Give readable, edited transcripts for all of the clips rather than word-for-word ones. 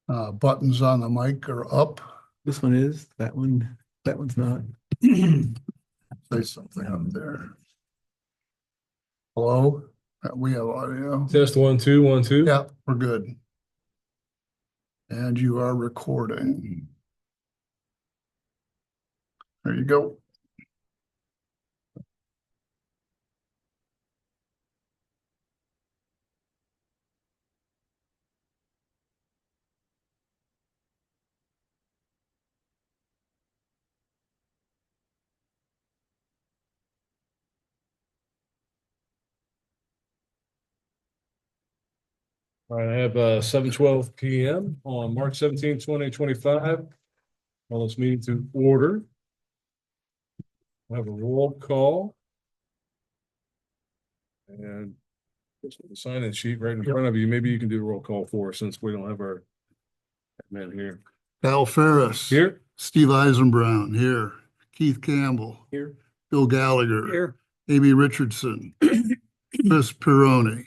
Buttons on the mic are up. This one is, that one's not. Say something up there. Hello? We have audio. Test 1 2 1 2. Yeah, we're good. And you are recording. There you go. All right, I have 7:12 p.m. on March 17, 2025. Call this meeting to order. I have a roll call. And the sign-in sheet right in front of you. Maybe you can do a roll call for us since we don't have our man here. Al Ferris. Here. Steve Eisenbrown here. Keith Campbell. Here. Bill Gallagher. Here. Amy Richardson. Chris Pironi.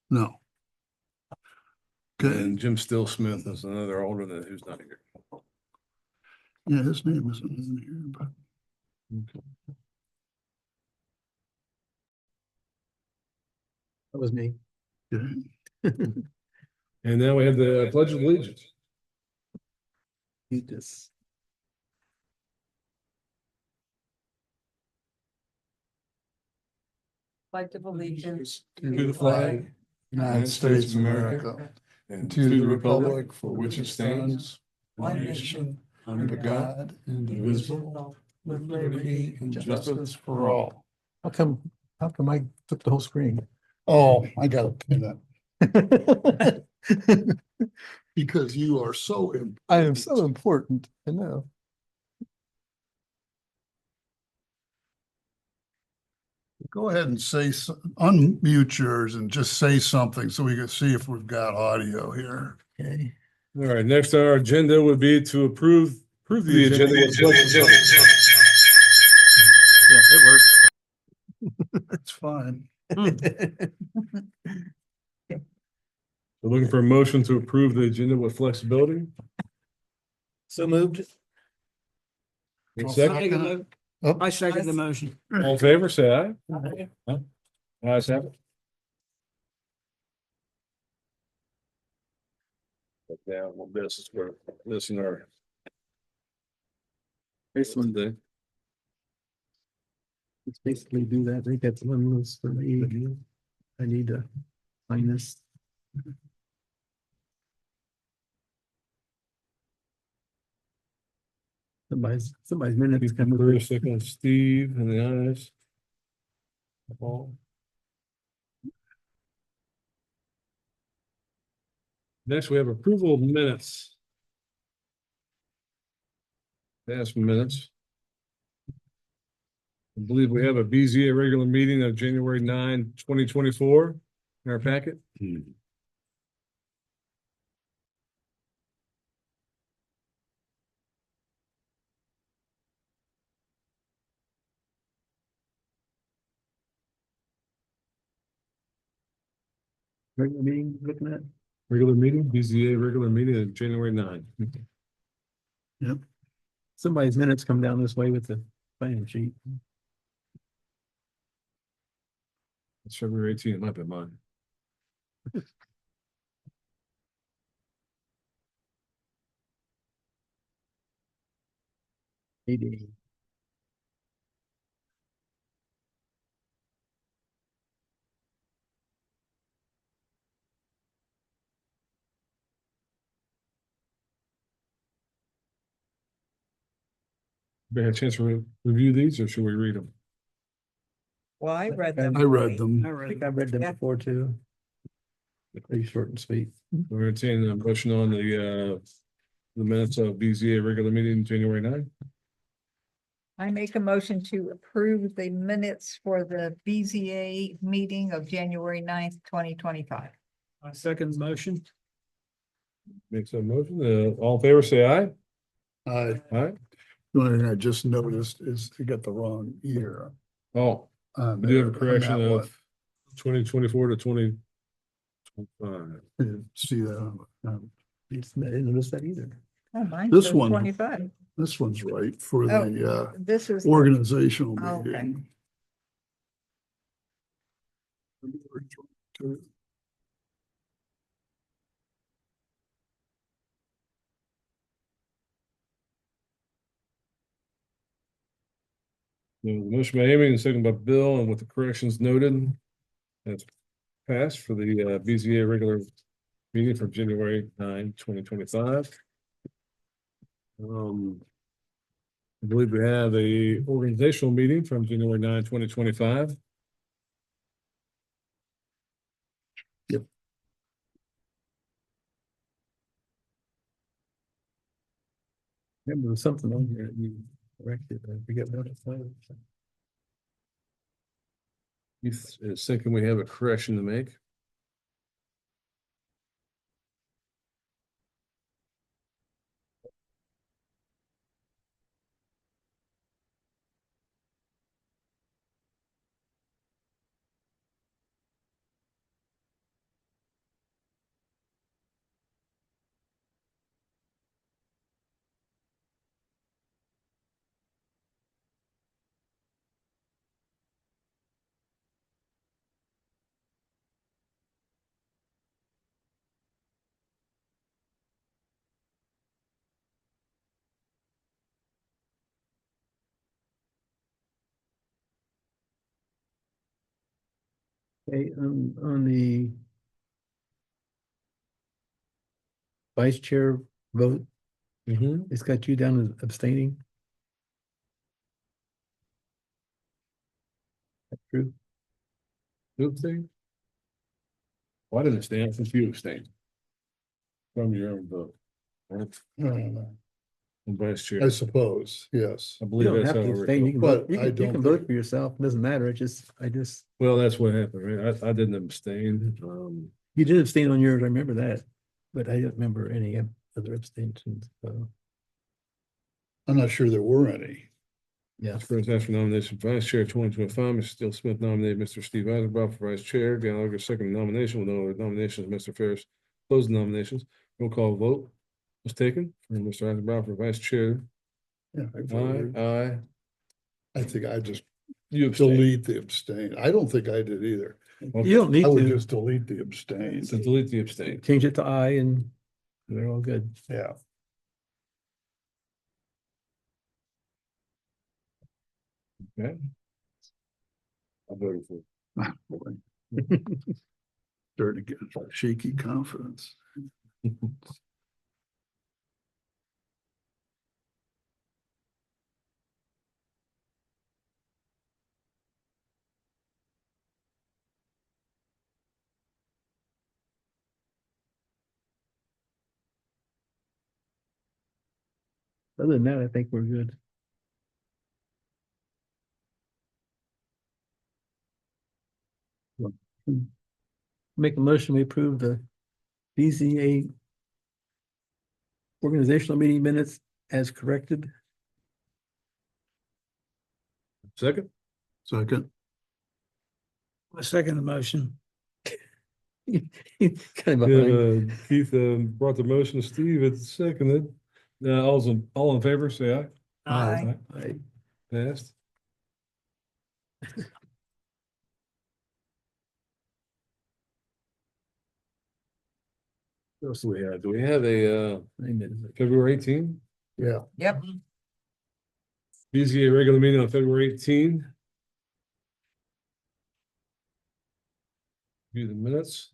No. Okay. And Jim Still Smith is another alternate who's not here. Yeah, his name isn't in here, but. Okay. That was me. Okay. And now we have the Pledge of Allegiance. Eat this. Pledge of allegiance To the flag, United States of America, and to the republic for which it stands, one nation, under God, indivisible, with liberty and justice for all. How come I took the whole screen? Oh, I gotta pin it. Because you are so important. I am so important, I know. Go ahead and unmute yours and just say something so we can see if we've got audio here. Okay. All right, next on our agenda would be to approve the agenda. Yeah, it worked. That's fine. We're looking for a motion to approve the agenda with flexibility. So moved. Second, I second the motion. all in favor, say aye. Aye. Ayes have it. Put down what this is for listener. This one, Day. let's basically do that. I think that's one of those for me. I need to find this. Somebody's minutes come For a through. second, Steve and the ayes. Paul. Next, we have approval of minutes. Past minutes. I believe we have a BZA regular meeting of January 9, 2024 in our packet. Regular meeting, looking at. Regular meeting, BZA regular meeting of January 9. Somebody's minutes come down this way with the sign sheet. It's February 18, it might be mine. Maybe. We had a chance to review these, or should we read them? Well, I read them. I read them. I I read think them. I've read them Yeah. before too. They're pretty short and sweet. We're entertaining a motion on the minutes of BZA regular meeting January 9. I make a motion to approve the minutes for the BZA meeting of January 9th, 2025. My second motion. Makes a motion. All in favor, say aye. The Aye. only thing I just noticed is you got the wrong year. Oh, we do have a correction of 2024 to 2025. See that? I didn't notice that either. Oh, mine This says one. 25. This one's right for Oh, the this is. organizational Oh, okay. meeting. The motion by Amy and second by Bill, and with the corrections noted, that's passed for the BZA regular meeting from January 9, 2025. I believe we have a organizational meeting from January 9, 2025. Yep. Remember, there was something on here that you corrected. I forget what it was. Is thinking we have a correction to make. Okay, on the vice chair vote, it's got you down as abstaining. That's true. You abstain? Why didn't abstain? Since you abstained from your own vote. Right? And vice chair. I suppose, yes. I You believe don't that's have how to I abstain. You recall. can vote, But I you don't can vote think- for yourself. Doesn't matter. I just, Well, that's what happened, right? I didn't abstain. you did abstain on yours. I remember that. But I don't remember any other abstentions. So, I'm not sure there were any. yeah. First, ask for nomination for vice chair 2025, Mr. Steele Smith nominated Mr. Steve Eisenbach for vice chair. Gallagher second nomination with no other nominations. Mr. Ferris closed the nominations. Roll call vote was taken for Mr. Eisenbach for vice chair. Yeah, I Aye, voted. aye. I think I just You abstained. delete the abstain. I don't think I did either. You don't need I would to just delete the abstain. So delete the abstain. change it to I and they're all good. Yeah. Okay. I voted for. Boy. Starting to get shaky confidence. Other than that, I think we're good. Make a motion, we approve the BZA organizational meeting minutes as corrected. Second? Second, I second the motion. Kind of Yeah, behind. Keith brought the motion, Steve had seconded. All in favor, say aye. Aye. I- Passed. What else do we have? Do we have a I admit it. February 18? yeah. Yep. BZA regular meeting on February 18. View the minutes.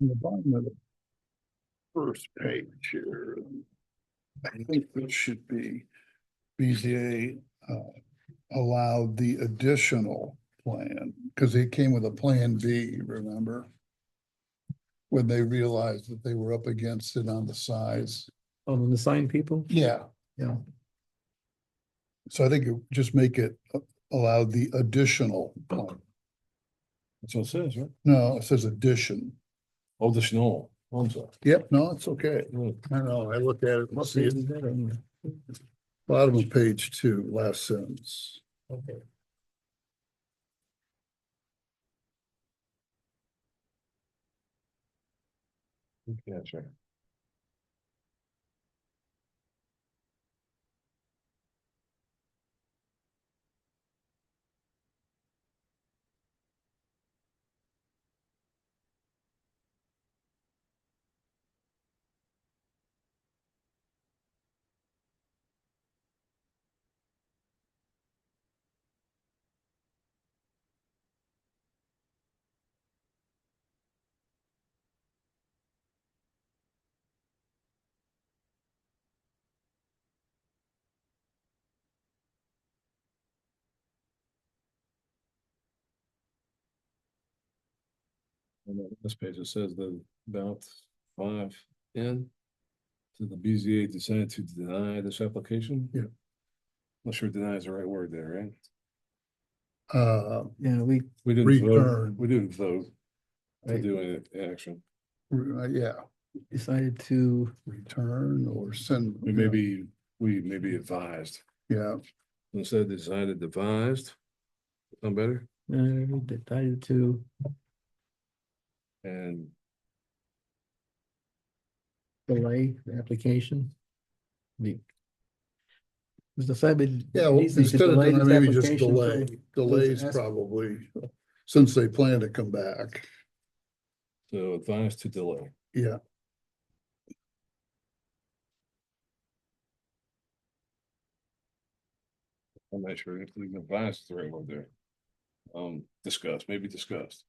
On the bottom of the first page here, I think this should be BZA allowed the additional plan, because it came with a plan B, remember? When they realized that they were up against it on the size. On the sign people? Yeah. Yeah. So I think it just make it allow the additional plan. That's what it says, right? No, it says addition. Oh, the snow. I'm sorry. Yep, no, it's okay. Hmm. I know, I look at it, What see page it, is that on? bottom of page 2, last sentence. Okay. Yeah, sure. And on this page, it says the about 5 in. So the BZA decided to deny this application. Yeah. Not sure deny is the right word there, right? Yeah, We didn't vote, Return. we didn't vote to Right. do any action. Yeah, decided to, return or send. We maybe advised, Yeah, instead decided advised. Sound better? decided to And delay the application. Was decided. yeah, well, needs to instead of delay deny, this maybe just application delay, until- delays ask- probably, since they plan to come back. so advised to delay. Yeah, I'm not sure if the advised is the right word there. Discussed, maybe discussed.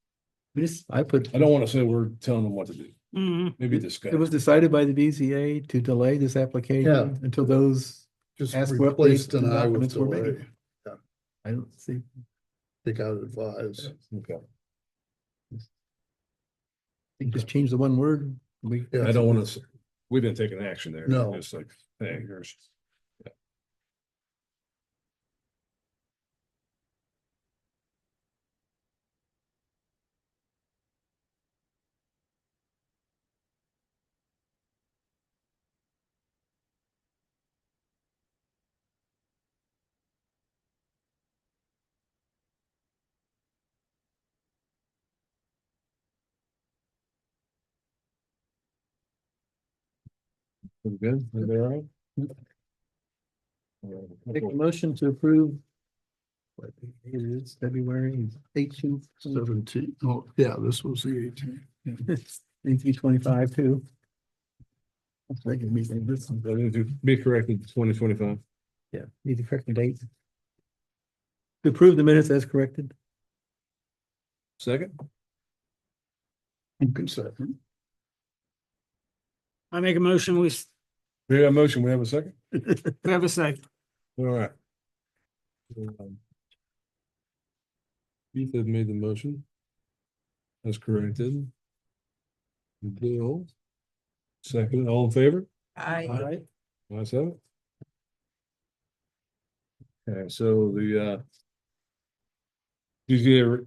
I put, I don't want to say we're telling them what to do. Maybe it was discussed. decided by the BZA to delay this application Yeah. until those, just Ask for replace updates to deny with documents we're making. delay, I don't see. take out advise. Okay. Just change the one word. Yeah. I don't want to, we didn't take an action there. No. It's like, hey, here's. We good? Everybody all right? Make a motion to approve. What it is, February 18th, 17. Oh, yeah, this was the 18. 1825 too. That's regular meeting. This one. I need to be corrected, 2025. Yeah, need to correct the date. To approve the minutes as corrected. Second? You can second. I make a motion, we We have a motion, we have a second? have a second. All right. Keith had made the motion. As corrected. Bill. Second, all in favor? I, Ayes have it. Okay, so the BZA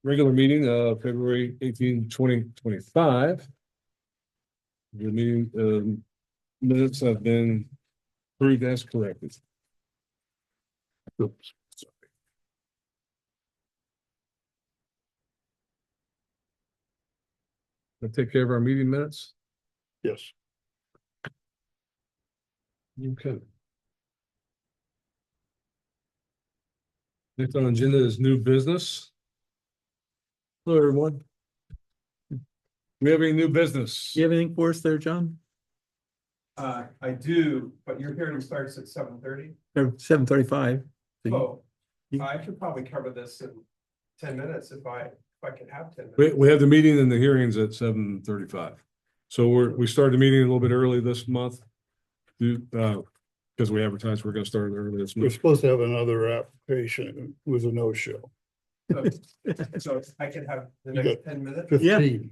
regular meeting, February 18, 2025. The meeting, minutes have been approved as corrected. Oops, sorry. We'll take care of our meeting minutes. Yes. Okay. Next on the agenda is new business. Hello, everyone. We have any new business? You have anything for us there, John? I do, but your hearing starts at 7:30. Or 7:35. Oh, you- I could probably cover this in 10 minutes if I I could have 10 We, minutes. we have the meeting and the hearings at 7:35. So we started the meeting a little bit early this month. Because we advertised we're gonna start early this We're month. supposed to have another application. It was a no-show. So I can have the You next got 10 minutes, 15.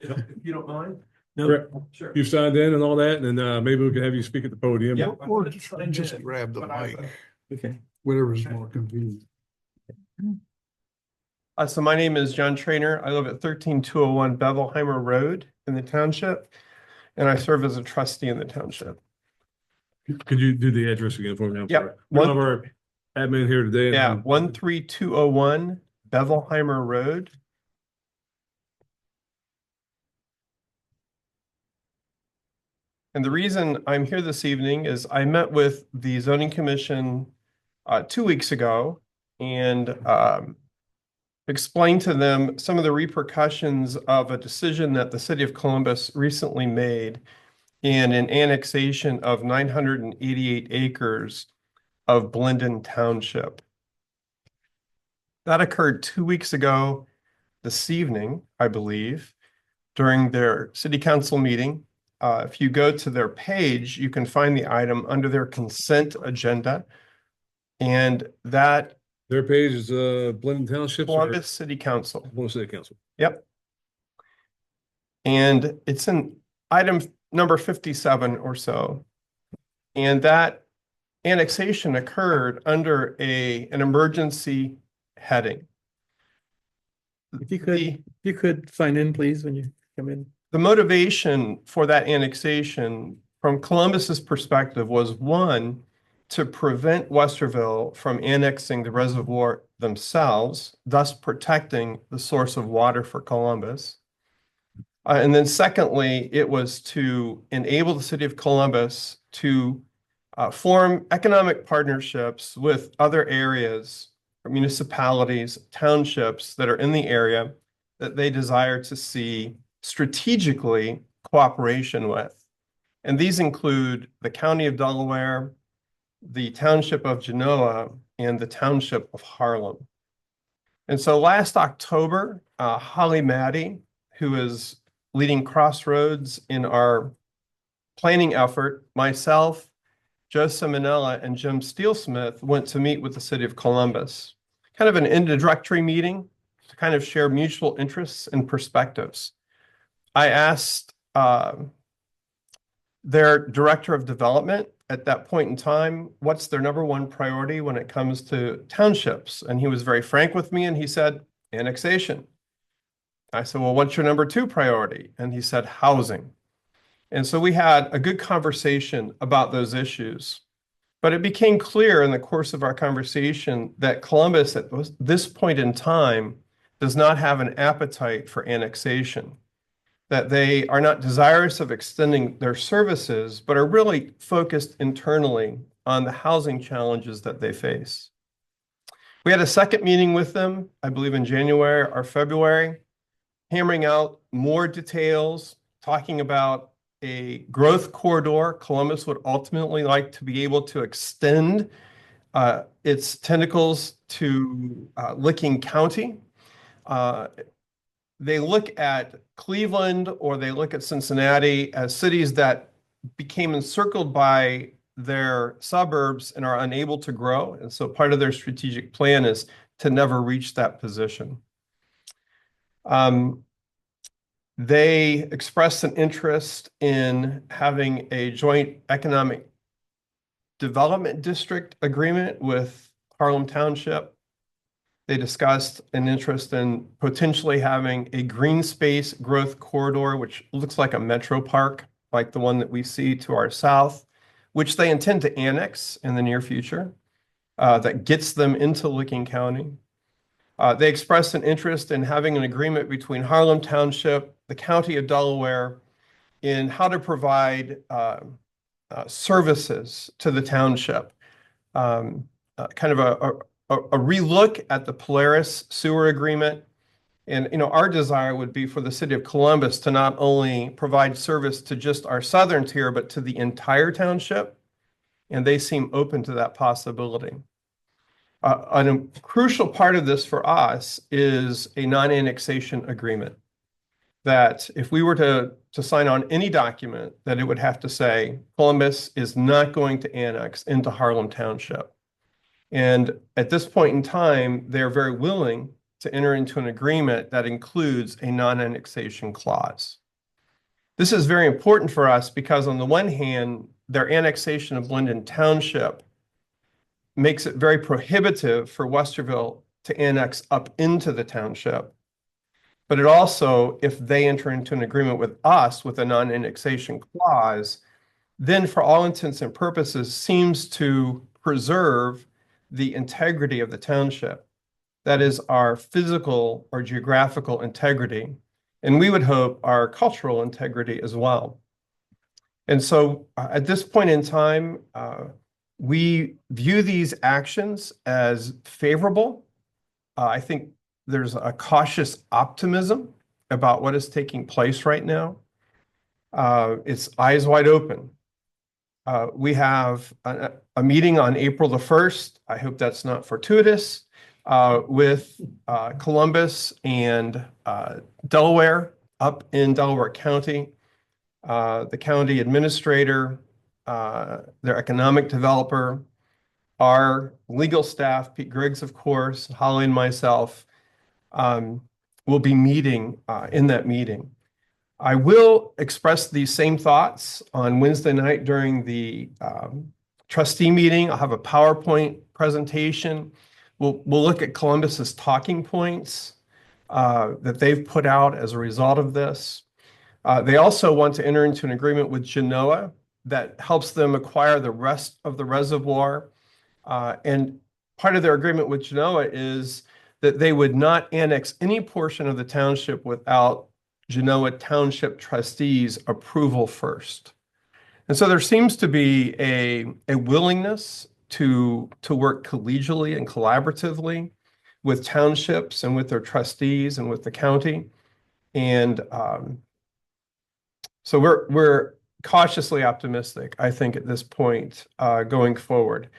if you don't mind? Correct. Sure. You signed in and all that, and then maybe we can have you speak at the podium. Yeah. Or just grab the But I- mic, Okay. whatever's more convenient. So my name is John Trainer. I live at 13201 Bevelheimer Road in the township, and I serve as a trustee in the township. Could you do the address again for me? I'm Yep. sorry. We don't have our admin here today. Yeah, 13201 Bevelheimer Road. And the reason I'm here this evening is I met with the zoning commission 2 weeks ago and explained to them some of the repercussions of a decision that the city of Columbus recently made in an annexation of 988 acres of Blendon Township. That occurred 2 weeks ago this evening, I believe, during their city council meeting. If you go to their page, you can find the item under their consent agenda. And that Their page is Blendon Township. Columbus City Council. Columbus City Council. Yep. And it's in item number 57 or so. And that annexation occurred under an emergency heading. If you could sign in, please, when you come in. The motivation for that annexation from Columbus's perspective was one, to prevent Westerville from annexing the reservoir themselves, thus protecting the source of water for Columbus. And then secondly, it was to enable the city of Columbus to form economic partnerships with other areas, municipalities, townships that are in the area that they desire to see strategically cooperation with. And these include the County of Delaware, the Township of Genoa, and the Township of Harlem. And so last October, Holly Maddy, who is leading Crossroads in our planning effort, myself, Joe Simonella, and Jim Steelsmith went to meet with the city of Columbus. Kind of an introductory meeting to kind of share mutual interests and perspectives. I asked their director of development at that point in time, what's their number one priority when it comes to townships? And he was very frank with me and he said, annexation. I said, well, what's your number two priority? And he said, housing. And so we had a good conversation about those issues. But it became clear in the course of our conversation that Columbus at this point in time does not have an appetite for annexation, that they are not desirous of extending their services, but are really focused internally on the housing challenges that they face. We had a second meeting with them, I believe in January or February, hammering out more details, talking about a growth corridor. Columbus would ultimately like to be able to extend its tentacles to Licking County. They look at Cleveland or they look at Cincinnati as cities that became encircled by their suburbs and are unable to grow. And so part of their strategic plan is to never reach that position. They expressed an interest in having a joint economic development district agreement with Harlem Township. They discussed an interest in potentially having a green space growth corridor, which looks like a metro park, like the one that we see to our south, which they intend to annex in the near future, that gets them into Licking County. They expressed an interest in having an agreement between Harlem Township, the County of Delaware, in how to provide services to the township. Kind of a relook at the Polaris sewer agreement. And, our desire would be for the city of Columbus to not only provide service to just our southern tier, but to the entire township. And they seem open to that possibility. Crucial part of this for us is a non-annexation agreement. That if we were to sign on any document, that it would have to say Columbus is not going to annex into Harlem Township. And at this point in time, they're very willing to enter into an agreement that includes a non-annexation clause. This is very important for us because on the one hand, their annexation of Linden Township makes it very prohibitive for Westerville to annex up into the township. But it also, if they enter into an agreement with us with a non-annexation clause, then for all intents and purposes seems to preserve the integrity of the township. That is our physical or geographical integrity. And we would hope our cultural integrity as well. And so at this point in time, we view these actions as favorable. I think there's a cautious optimism about what is taking place right now. It's eyes wide open. We have a meeting on April the 1st. I hope that's not fortuitous, with Columbus and Delaware up in Delaware County, the county administrator, their economic developer, our legal staff, Pete Griggs, of course, Holly and myself, will be meeting in that meeting. I will express these same thoughts on Wednesday night during the trustee meeting. I'll have a PowerPoint presentation. We'll look at Columbus's talking points that they've put out as a result of this. They also want to enter into an agreement with Genoa that helps them acquire the rest of the reservoir. And part of their agreement with Genoa is that they would not annex any portion of the township without Genoa Township trustees' approval first. And so there seems to be a willingness to work collegially and collaboratively with townships and with their trustees and with the county. And so we're cautiously optimistic, I think, at this point, going forward.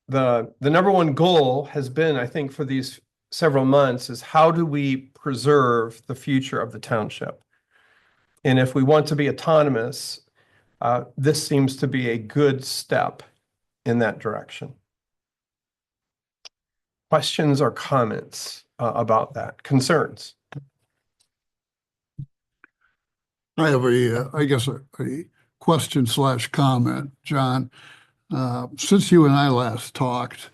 The number one goal has been, I think, for these several months is how do we preserve the future of the township? And if we want to be autonomous, this seems to be a good step in that direction. Questions or comments about that? Concerns? I have I guess a question / comment, John. Since you and I last talked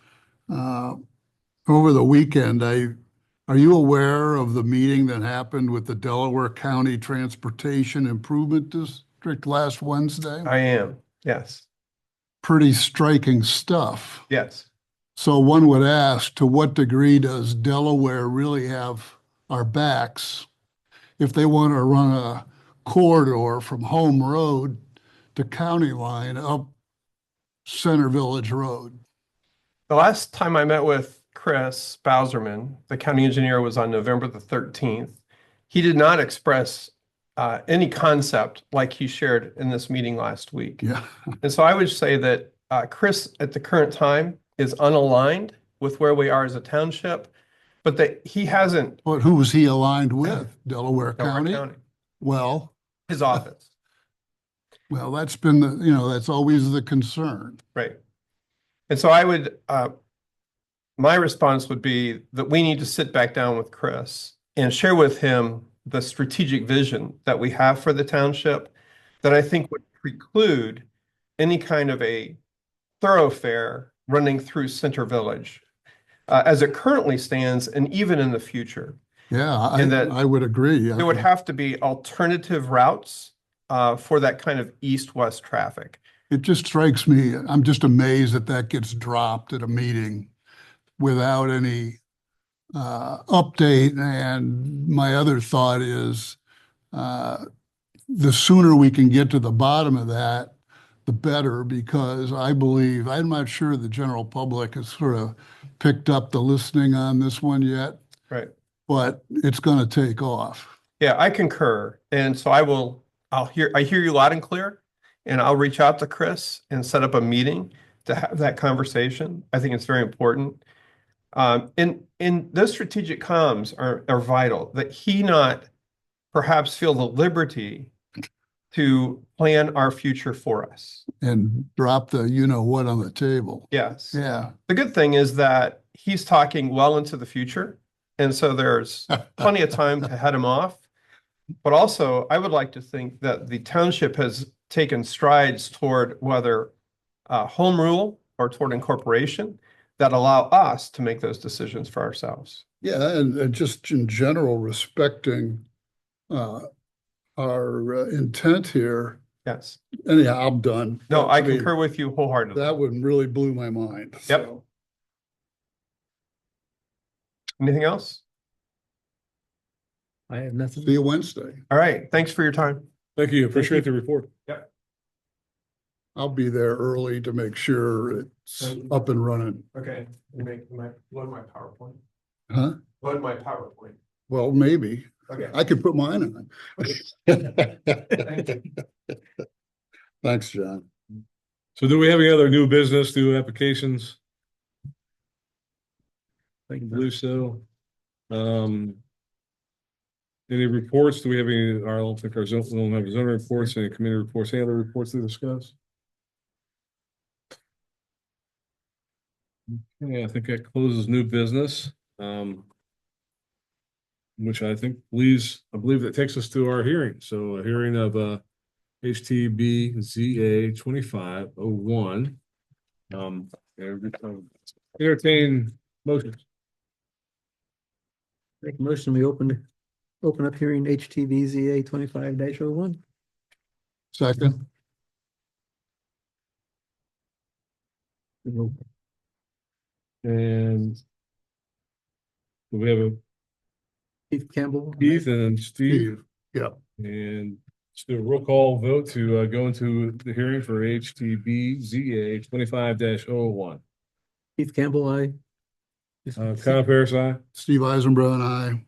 over the weekend, are you aware of the meeting that happened with the Delaware County Transportation Improvement District last Wednesday? I am, yes. Pretty striking stuff. Yes. So one would ask, to what degree does Delaware really have our backs if they want to run a corridor from Home Road to County Line up Center Village Road? The last time I met with Chris Bowserman, the county engineer, was on November the 13th. He did not express any concept like he shared in this meeting last week. Yeah. And so I would say that Chris at the current time is unaligned with where we are as a township, but that he hasn't. But who was he aligned with? Delaware Delaware County? Well, his office. well, that's been that's always the concern. Right. And so I would, my response would be that we need to sit back down with Chris and share with him the strategic vision that we have for the township that I think would preclude any kind of a thoroughfare running through Center Village as it currently stands and even in the future. Yeah, And that I would agree. There would have to be alternative routes for that kind of east-west traffic. It just strikes me, I'm just amazed that that gets dropped at a meeting without any update. And my other thought is the sooner we can get to the bottom of that, the better, because I believe, I'm not sure the general public has sort of picked up the listening on this one yet. Right. But it's going to take off. Yeah, I concur. And so I hear you loud and clear, and I'll reach out to Chris and set up a meeting to have that conversation. I think it's very important. And those strategic comms are vital, that he not perhaps feel the liberty to plan our future for us. And drop the you-know-what on the table. Yes. Yeah. The good thing is that he's talking well into the future. And so there's plenty of time to head him off. But also, I would like to think that the township has taken strides toward whether home rule or toward incorporation that allow us to make those decisions for ourselves. Yeah, and just in general, respecting our intent here. Yes. Anyhow, I'm done. No, I mean, concur with you wholeheartedly. That one really blew my mind. Yep. So, Anything else? I have nothing. see you Wednesday. All right. Thanks for your time. Thank you. Appreciate the report. I'll be there early to make sure it's up and running. Okay. Load my PowerPoint. Huh? Load my PowerPoint. Well, maybe. Okay. I could put mine on. Thanks, John. So do we have any other new business, new applications? I believe so. Any reports? Do we have any, I don't think we don't have zone reports, any committee reports, any other reports to discuss? Okay, I think that closes new business. Which I believe that takes us to our hearing. So a hearing of HTBZA 2501. Entertain motions. Make a motion, we open up hearing HTVZA 25-01. Second, And we have a Keith Campbell. Keith and Steve, Steve. Yeah. and let's do a roll call vote to go into the hearing for HTBZA 25-01. Keith Campbell, aye. Kyle Paris, aye. Steve Eisenbrough and I.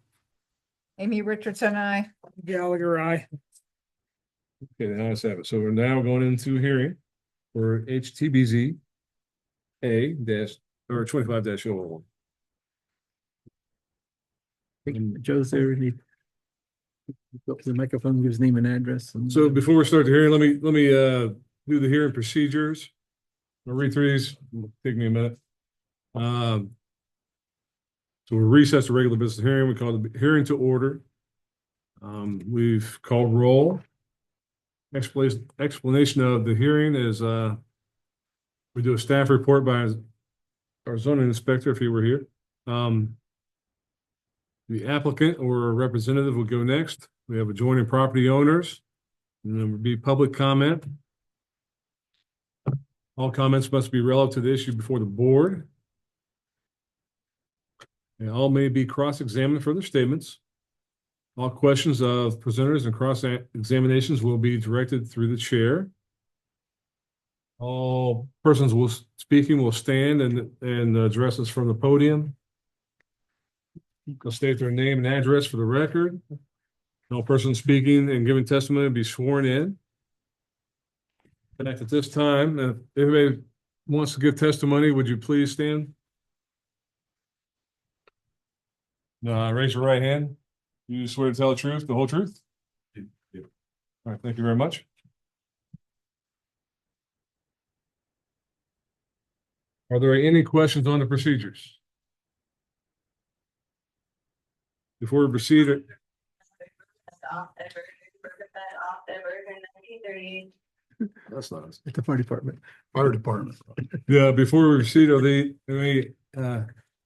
Amy Richardson, I. Gallagher, aye. Okay, the ayes have it. So we're now going into hearing for HTBZ A dash or 25-01. Joe's there, and he go up to the microphone, give his name and address. And So before we start the hearing, let me do the hearing procedures. I'll read through these. It'll take me a minute. So we'll recess the regular business hearing. We call the hearing to order. We've called roll. Explanation of the hearing is we do a staff report by our zoning inspector if he were here. The applicant or a representative will go next. We have adjoining property owners. And there will be public comment. All comments must be relevant to the issue before the board. And all may be cross-examined for their statements. All questions of presenters and cross-examinations will be directed through the chair. All persons speaking will stand and address us from the podium. They'll state their name and address for the record. No person speaking and giving testimony will be sworn in. And at this time, if anybody wants to give testimony, would you please stand? Raise your right hand. You swear to tell the truth, the whole truth? Yeah. All right, thank you very much. Are there any questions on the procedures? Before we proceed, that's not us. At the fire department. Fire department. Yeah, before we proceed, are there any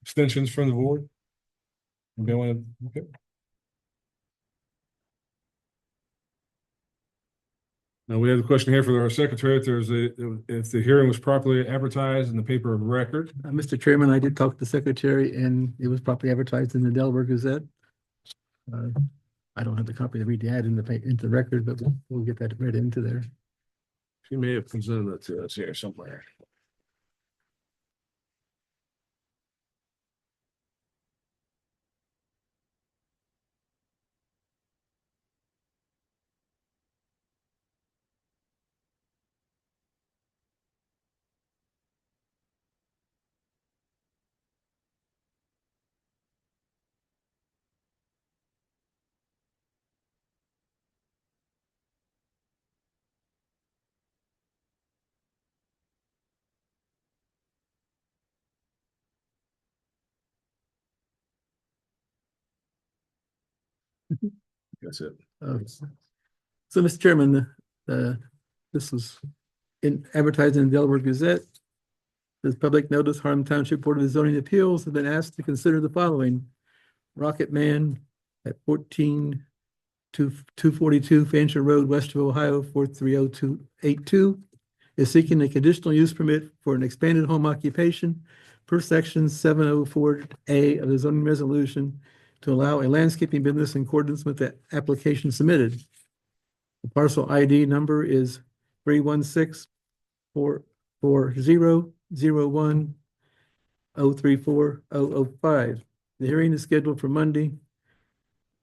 extensions from the board? Okay, okay. Now we have a question here for our secretary. If the hearing was properly advertised in the paper of record. Mr. Chairman, I did talk to the secretary and it was properly advertised in the Delaware Gazette. I don't have the copy to read the ad into the record, but we'll get that read into there. She may have presented it to us here somewhere. That's it. So, Mr. Chairman, this was advertised in the Delaware Gazette. This public notice, Harlem Township Board of Zoning Appeals have been asked to consider the following. Rocket Man at 242 Fancher Road, West of Ohio, 43082 is seeking a conditional use permit for an expanded home occupation per section 704A of the zoning resolution to allow a landscaping business in accordance with the application submitted. The parcel ID number is 316-440-1-034-005. The hearing is scheduled for Monday,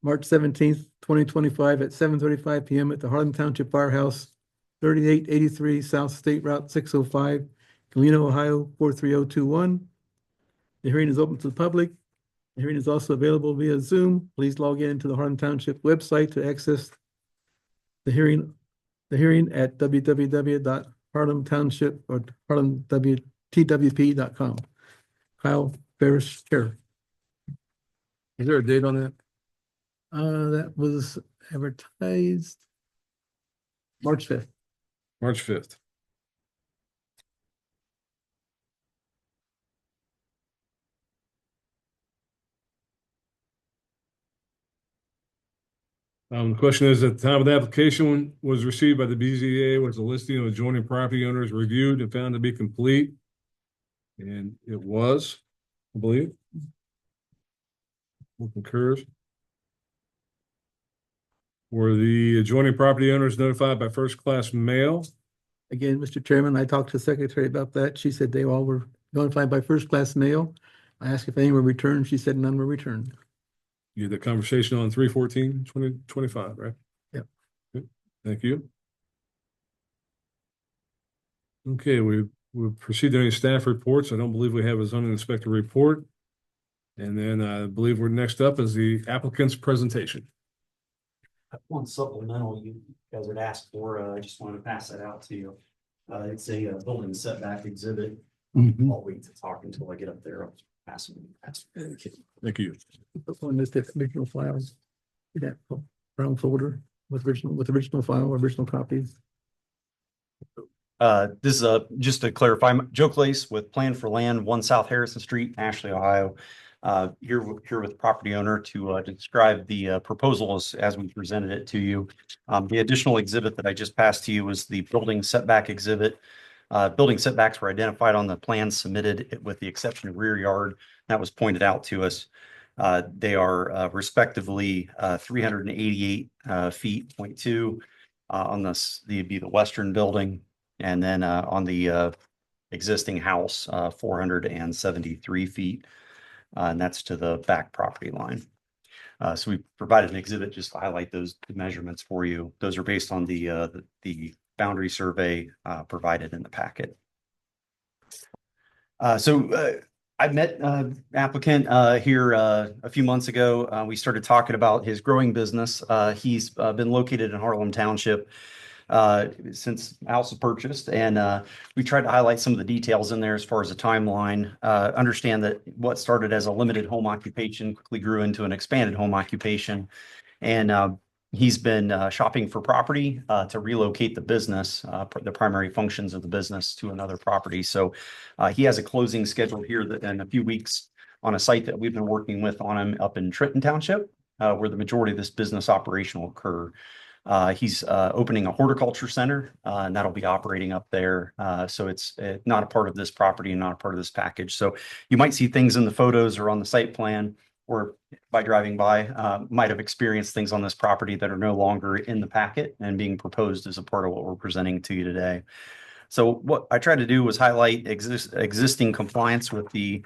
March 17th, 2025 at 7:35 PM at the Harlem Township Firehouse, 3883 South State Route 605, Galena, Ohio, 43021. The hearing is open to the public. The hearing is also available via Zoom. Please log in to the Harlem Township website to access the hearing at www.harlemtownship or harlemtwp.com. Kyle Ferris, Chair. Is there a date on that? That was advertised March 5th. March 5th. The question is, at the time of the application was received by the BZA, was the listing of adjoining property owners reviewed and found to be complete? And it was, I believe. Who concurs? Were the adjoining property owners notified by first-class mail? Again, Mr. Chairman, I talked to the secretary about that. She said they all were notified by first-class mail. I asked if any were returned. She said none were returned. You had the conversation on 3/14/2025, right? Yep. Good. Thank you. Okay, we'll proceed to any staff reports. I don't believe we have a zoning inspector report. And then I believe we're next up is the applicant's presentation. One supplemental you guys had asked for, I just wanted to pass that out to you. It's a building setback exhibit. I'll wait to talk until I get up there. I'll pass them. Thank you. On this original files, that brown folder with original file, original copies. This is just to clarify, Joe Clace with Plan for Land, 1 South Harrison Street, Ashley, Ohio. Here with the property owner to describe the proposal as we presented it to you. The additional exhibit that I just passed to you was the building setback exhibit. Building setbacks were identified on the plan submitted with the exception of rear yard. That was pointed out to us. They are respectively 388 feet, 0.2 on this, the western building. And then on the existing house, 473 feet. And that's to the back property line. So we provided an exhibit just to highlight those measurements for you. Those are based on the boundary survey provided in the packet. I met applicant here a few months ago. We started talking about his growing business. He's been located in Harlem Township since the house was purchased, and we tried to highlight some of the details in there as far as the timeline. Understand that what started as a limited home occupation quickly grew into an expanded home occupation, and he's been shopping for property to relocate the business, the primary functions of the business to another property. So he has a closing scheduled here in a few weeks on a site that we've been working with on him up in Trenton Township, where the majority of this business operation will occur. He's opening a horticulture center, and that'll be operating up there. So it's not a part of this property and not a part of this package. So you might see things in the photos or on the site plan, or by driving by, might have experienced things on this property that are no longer in the packet and being proposed as a part of what we're presenting to you today. So what I tried to do was highlight existing compliance with the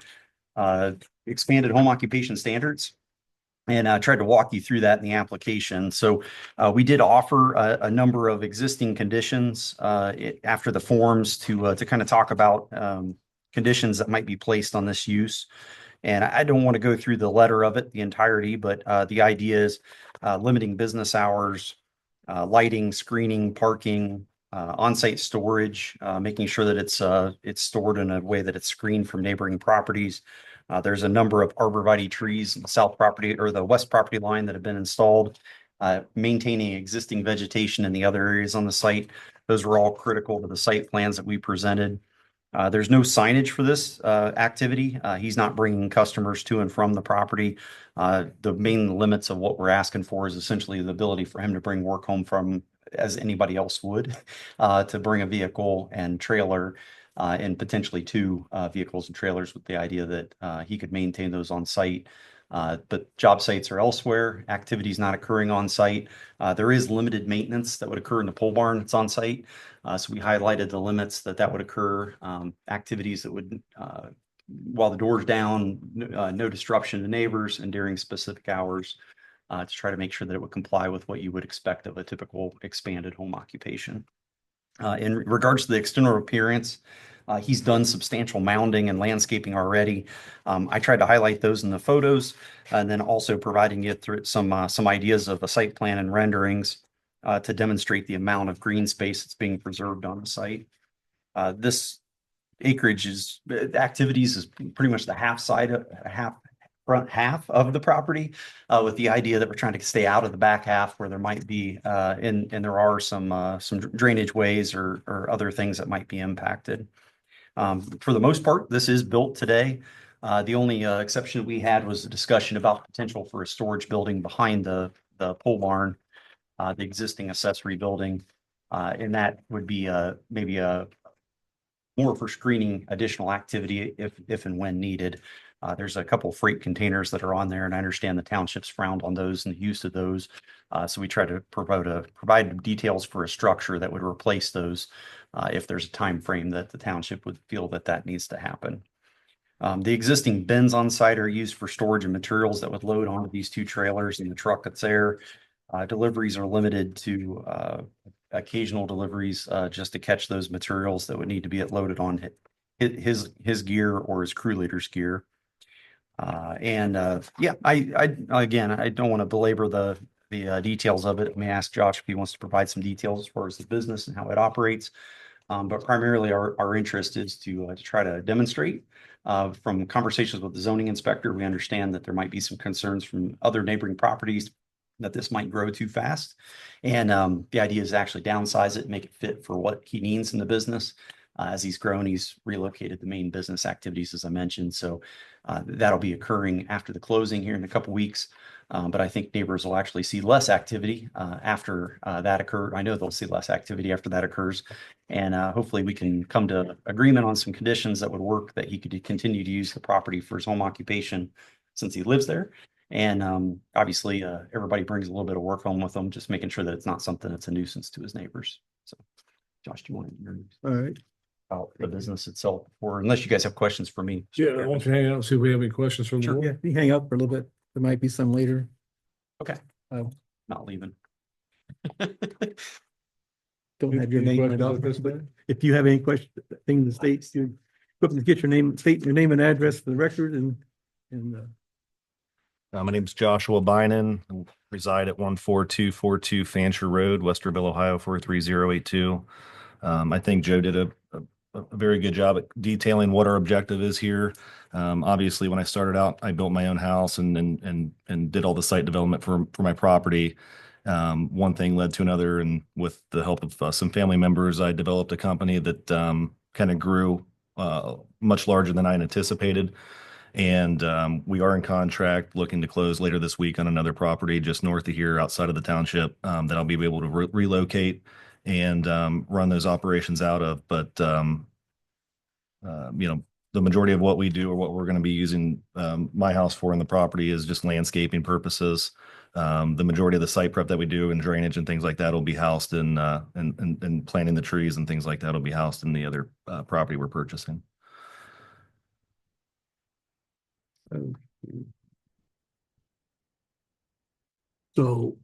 expanded home occupation standards, and I tried to walk you through that in the application. So we did offer a number of existing conditions after the forms to kind of talk about conditions that might be placed on this use. And I don't want to go through the letter of it, the entirety, but the idea is limiting business hours, lighting, screening, parking, on-site storage, making sure that it's stored in a way that it's screened from neighboring properties. There's a number of arborvitae trees in the south property or the west property line that have been installed. maintaining existing vegetation in the other areas on the site. Those were all critical to the site plans that we presented. There's no signage for this activity. He's not bringing customers to and from the property. The main limits of what we're asking for is essentially the ability for him to bring work home from, as anybody else would, to bring a vehicle and trailer, and potentially two vehicles and trailers, with the idea that he could maintain those on site. But job sites are elsewhere, activities not occurring on site. There is limited maintenance that would occur in the pole barn that's on site. So we highlighted the limits that would occur, activities that would, while the door's down, no disruption to neighbors and during specific hours, to try to make sure that it would comply with what you would expect of a typical expanded home occupation. In regards to the external appearance, he's done substantial mounding and landscaping already. I tried to highlight those in the photos, and then also providing you through some ideas of a site plan and renderings to demonstrate the amount of green space that's being preserved on the site. This acreage is activities is pretty much the front half of the property, with the idea that we're trying to stay out of the back half where there might be and there are some drainage ways or other things that might be impacted. For the most part, this is built today. The only exception we had was a discussion about potential for a storage building behind the pole barn, the existing accessory building, and that would be maybe more for screening additional activity if and when needed. There's a couple of freight containers that are on there, and I understand the townships frowned on those and the use of those. So we try to provide details for a structure that would replace those if there's a time frame that the township would feel that needs to happen. The existing bins on site are used for storage of materials that would load onto these two trailers and the truck that's there. Deliveries are limited to occasional deliveries just to catch those materials that would need to be loaded on his gear or his crew leader's gear. Yeah, I don't want to belabor the details of it. I may ask Josh if he wants to provide some details as far as the business and how it operates. But primarily our interest is to try to demonstrate. From conversations with the zoning inspector, we understand that there might be some concerns from other neighboring properties that this might grow too fast. And the idea is to actually downsize it, make it fit for what he needs in the business. As he's grown, he's relocated the main business activities, as I mentioned. So that'll be occurring after the closing here in a couple weeks. But I think neighbors will actually see less activity after that occurs. I know they'll see less activity after that occurs. And hopefully we can come to agreement on some conditions that would work, that he could continue to use the property for his home occupation since he lives there. And obviously everybody brings a little bit of work home with them, just making sure that it's not something that's a nuisance to his neighbors. So Josh, do you want to All right. about the business itself, or unless you guys have questions for me? Yeah, I want you to hang out and see if we have any questions from the Sure. board. Yeah, you hang up for a little bit. There might be some later. Okay. Oh. Not leaving. Don't have your Any name. questions right at this off, but time? if you have any question, thing in the states, you get your name, state your name and address for the record and My name is Joshua Bynan. I reside at 14242 Fancher Road, Westerville, Ohio, 43082. I think Joe did a very good job at detailing what our objective is here. Obviously, when I started out, I built my own house and did all the site development for my property. One thing led to another, and with the help of some family members, I developed a company that kind of grew much larger than I anticipated. And we are in contract looking to close later this week on another property just north of here outside of the township that I'll be able to relocate and run those operations out of. But, the majority of what we do or what we're going to be using my house for in the property is just landscaping purposes. The majority of the site prep that we do and drainage and things like that will be housed in and planting the trees and things like that will be housed in the other property we're purchasing. So,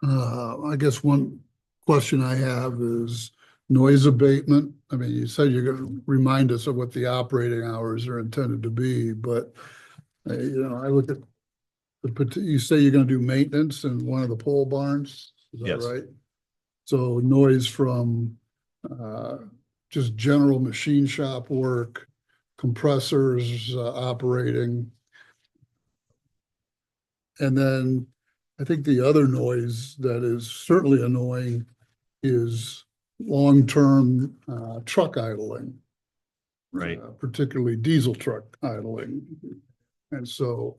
I guess one question I have is noise abatement. I mean, you said you're going to remind us of what the operating hours are intended to be, but I look at you say you're going to do maintenance in one of the pole barns. Is that Yes. right? So noise from just general machine shop work, compressors operating. And then I think the other noise that is certainly annoying is long-term truck idling. Right. Particularly diesel truck idling. And so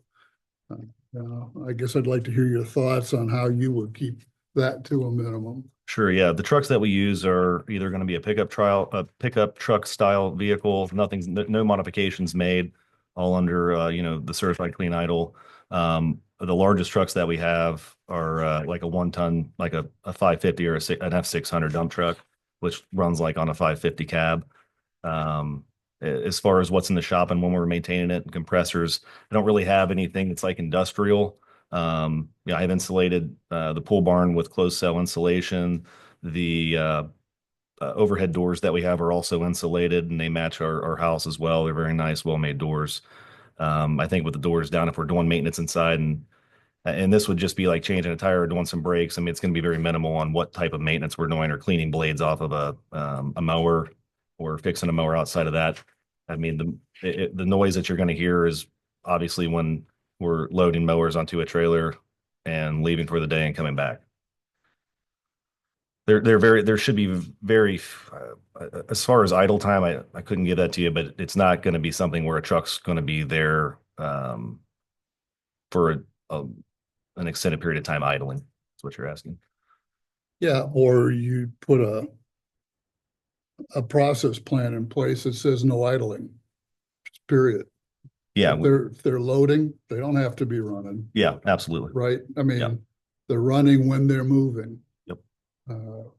I guess I'd like to hear your thoughts on how you would keep that to a minimum. Sure, yeah. The trucks that we use are either going to be a pickup truck style vehicle, no modifications made, all under, the certified clean idle. The largest trucks that we have are like a 1-ton, like a 550 or an F600 dump truck, which runs like on a 550 cab. As far as what's in the shop and when we're maintaining it, and compressors, I don't really have anything that's like industrial. I've insulated the pool barn with closed cell insulation. The overhead doors that we have are also insulated and they match our house as well. They're very nice, well-made doors. I think with the doors down, if we're doing maintenance inside and this would just be like changing a tire or doing some brakes. I mean, it's going to be very minimal on what type of maintenance we're doing or cleaning blades off of a mower or fixing a mower outside of that. I mean, the noise that you're going to hear is obviously when we're loading mowers onto a trailer and leaving for the day and coming back. There should be very, as far as idle time, I couldn't give that to you, but it's not going to be something where a truck's going to be there for an extended period of time idling. That's what you're asking. Yeah, or you put a process plan in place that says no idling, period. Yeah, If they're loading, they don't have to be running, yeah, absolutely. right? I Yeah. mean, they're running when they're moving. Yep. How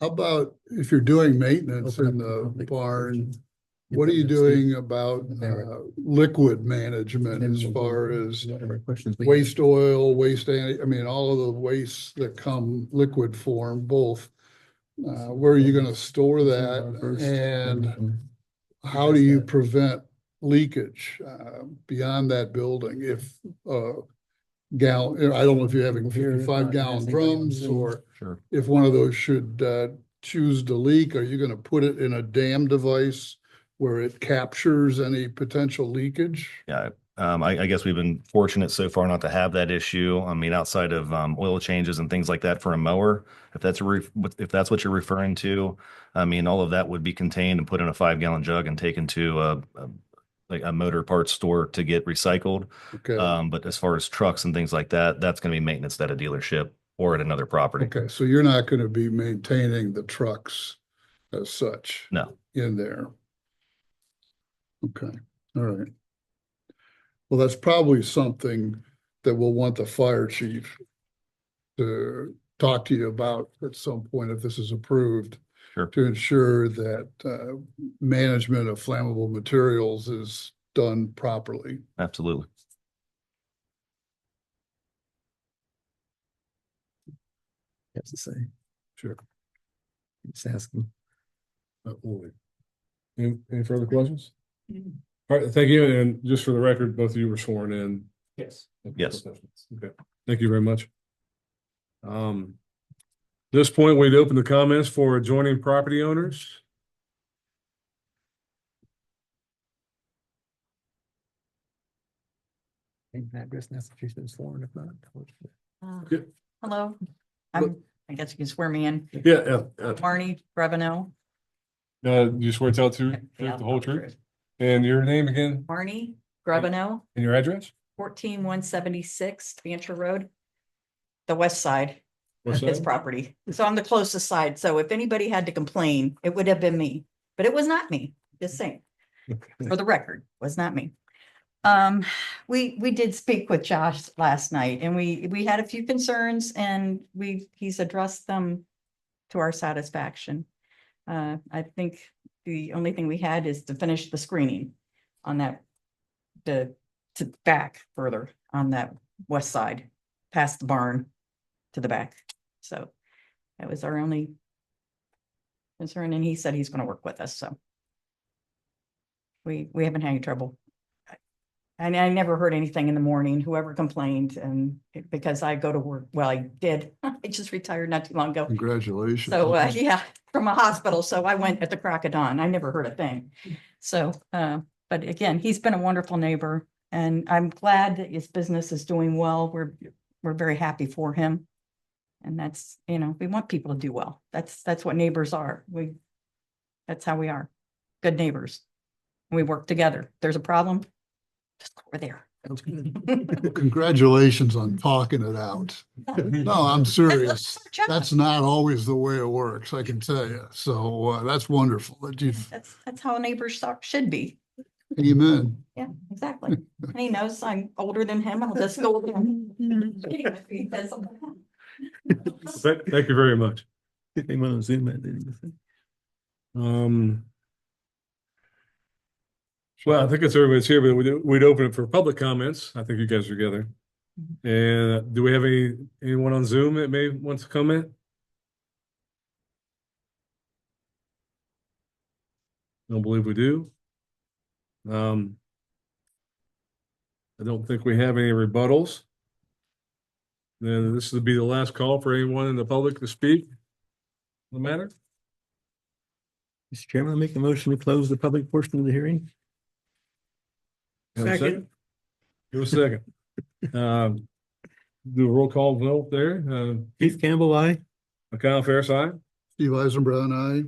about if you're doing maintenance in the barn, what are you doing about liquid management as far as waste oil, I mean, all of the wastes that come liquid form, both. Where are you gonna store that? And how do you prevent leakage beyond that building if I don't know if you're having 55-gallon drums or Sure. if one of those should choose to leak, are you gonna put it in a dam device where it captures any potential leakage? Yeah. I guess we've been fortunate so far not to have that issue. I mean, outside of oil changes and things like that for a mower, if that's what you're referring to, I mean, all of that would be contained and put in a 5-gallon jug and taken to like a motor parts store to get recycled. Okay, But as far as trucks and things like that, that's going to be maintenance at a dealership or at another property. okay, so you're not gonna be maintaining the trucks as such No. in there? Okay, all right. Well, that's probably something that we'll want the fire chief to talk to you about at some point if this is approved. Sure. To ensure that management of flammable materials is done properly. Absolutely. Have to say, Sure. just asking. Any further questions? All right, thank you. And just for the record, both of you were sworn in. Yes. Yes. Okay, thank you very much. This point, we'd open the comments for adjoining property owners. Address, Massachusetts, Florida, if not. Yeah. Hello, I guess you can swear me in. Yeah, Marnie Brevino. you swear to tell the whole truth? And your name again Marnie Brevino, and your address? 14176 Fancher Road. The west side What's of his that? property. So I'm the closest side. So if anybody had to complain, it would have been me, but it was not me. Just saying, for the record, was not me. We did speak with Josh last night and we had a few concerns and he's addressed them to our satisfaction. I think the only thing we had is to finish the screening on that, to back further on that west side, past the barn to the back. So that was our only concern, and he said he's going to work with us, so we haven't had any trouble. And I never heard anything in the morning, whoever complained, and because I go to work, well, I did, I just retired not too long ago. Congratulations. So, yeah, from a hospital. So I went at the crack of dawn. I never heard a thing. So, but again, he's been a wonderful neighbor. And I'm glad that his business is doing well. We're very happy for him. And that's, we want people to do well. That's what neighbors are. That's how we are. Good neighbors. We work together. If there's a problem, just go over there. Sounds good. Congratulations on talking it out. No, I'm serious. That's our job. That's not always the way it works, I can tell you. So that's wonderful that you've, That's how neighbors should be. amen. Yeah, exactly. And he knows I'm older than him. I'll just go with him. Anyway, he says something. Thank you very much. Came on Zoom, didn't you? Well, I think it's everybody's here, but we'd open it for public comments. I think you guys are together. And do we have anyone on Zoom that may want to comment? Don't believe we do. I don't think we have any rebuttals. Then this would be the last call for anyone in the public to speak on the matter. Mr. Chairman, I make a motion to close the public portion of the hearing. Have a Second. Give a second. Do a roll call vote there. Keith Campbell, aye. Kyle Ferris, aye. Steve Eisenbrown, aye.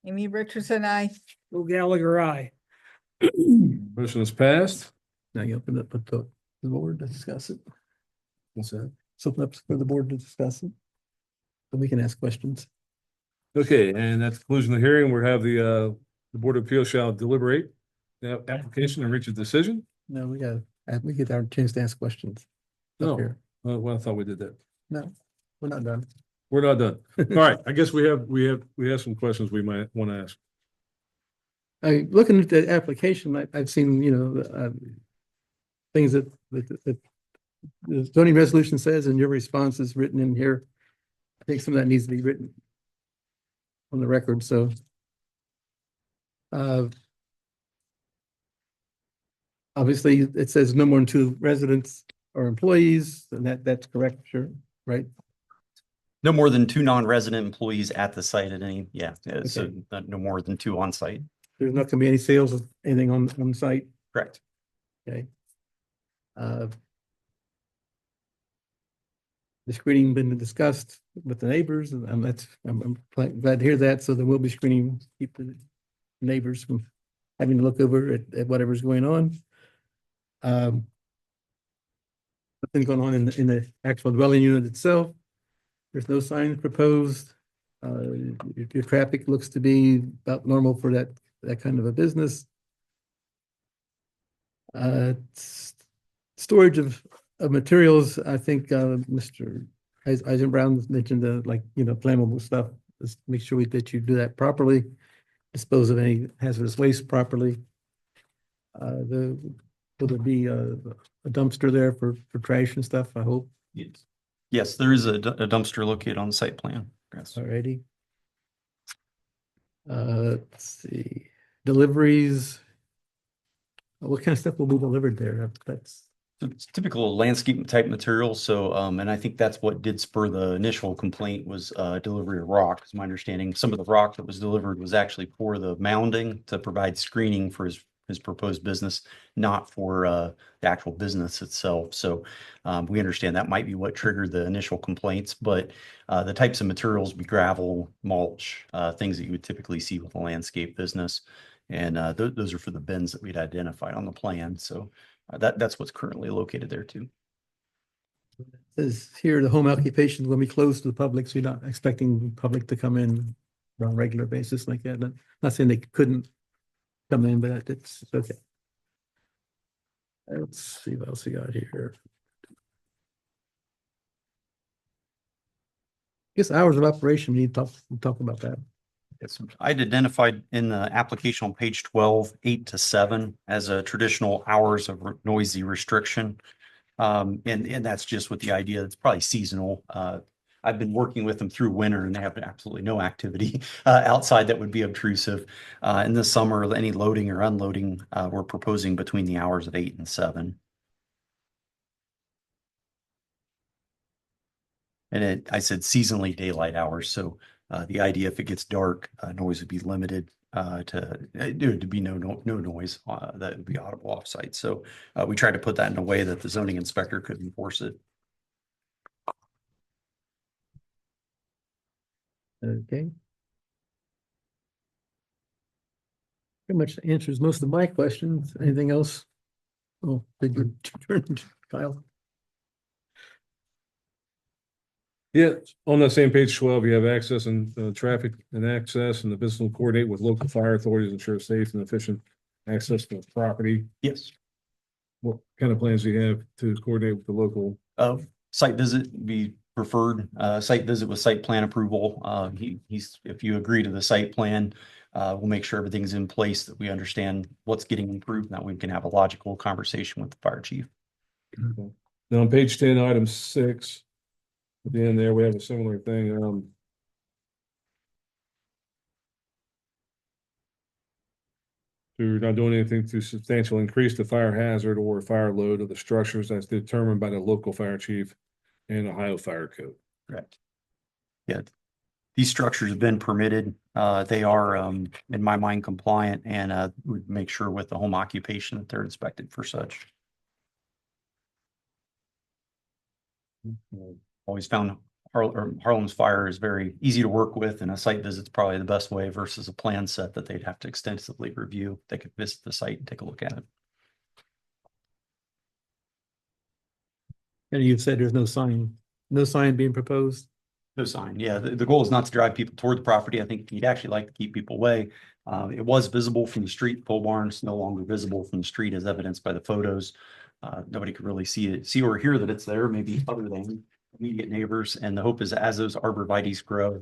Amy Richardson, I. Bill Gallagher, aye. Motion is passed. Now you open up with the board to discuss it. What's that? So open up for the board to discuss it. So we can ask questions. Okay, and at the conclusion of the hearing, we'll have the Board of Appeals shall deliberate the application and reach a decision. No, we get our chance to ask questions. up No, here. well, I thought we did that. No, we're not done. We're not done. All right, I guess we have some questions we might want to ask. Looking at the application, I've seen, things that the zoning resolution says, and your response is written in here. I think some of that needs to be written on the record, so. Obviously, it says no more than 2 residents or employees, and that's correct, sure, right? No more than 2 non-resident employees at the site at any, so Okay. no more than 2 on site. There's not gonna be any sales of anything on site, Correct. okay? The screening been discussed with the neighbors, and I'm glad to hear that, so there will be screening, keep the neighbors from having to look over at whatever's going on. Nothing going on in the actual dwelling unit itself. There's no sign proposed. Your traffic looks to be about normal for that kind of a business. Storage of materials, I think, Mr. Eisenbrown mentioned flammable stuff. Just make sure that you do that properly, dispose of any hazardous waste properly. Will there be a dumpster there for trash and stuff, I hope? Yes, there is a dumpster located on the site plan. Yes. Alrighty. Let's see, deliveries. What kind of stuff will be delivered there? That's. It's typical landscape type material. So, and I think that's what did spur the initial complaint was delivery of rock. Is my understanding. Some of the rock that was delivered was actually for the mounding to provide screening for his proposed business, not for the actual business itself. So we understand that might be what triggered the initial complaints, but the types of materials be gravel, mulch, things that you would typically see with a landscape business. And those are for the bins that we'd identified on the plan. So that's what's currently located there too. Says here, the home occupations will be closed to the public, so you're not expecting the public to come in on a regular basis like that. Not saying they couldn't come in, but it's okay. Let's see what else we got here. I guess hours of operation, we need to talk about that. Yes, I'd identified in the application on page 12, 8 to 7 as a traditional hours of noisy restriction. And that's just with the idea it's probably seasonal. I've been working with them through winter and they have absolutely no activity outside that would be obtrusive. In the summer, any loading or unloading, we're proposing between the hours of 8 and 7. And I said seasonally daylight hours. So the idea, if it gets dark, noise would be limited to be no noise that would be audible offsite. So we tried to put that in a way that the zoning inspector could enforce it. Okay. Pretty much answers most of my questions. Anything else? Oh, did you turn, Kyle? Yeah, on that same page 12, you have access and traffic and access, and the business will coordinate with local fire authorities, ensure safe and efficient access to the property. Yes. What kind of plans do you have to coordinate with the local? Site visit be preferred, site visit with site plan approval. If you agree to the site plan, we'll make sure everything's in place, that we understand what's getting improved, and that we can have a logical conversation with the fire chief. Now, on page 10, item 6, at the end there, we have a similar thing. We're not doing anything to substantially increase the fire hazard or fire load of the structures as determined by the local fire chief and Ohio Fire Code. Correct. Yeah. These structures have been permitted. They are, in my mind, compliant, and would make sure with the home occupation that they're inspected for such. Always found Harlem's fire is very easy to work with, and a site visit's probably the best way versus a plan set that they'd have to extensively review. They could visit the site and take a look at it. And you said there's no sign being proposed? No sign. Yeah, the goal is not to drive people toward the property. I think you'd actually like to keep people away. It was visible from the street. Pole barn's no longer visible from the street, as evidenced by the photos. Nobody could really see or hear that it's there, maybe other than immediate neighbors. And the hope is, as those arborvitaes grow,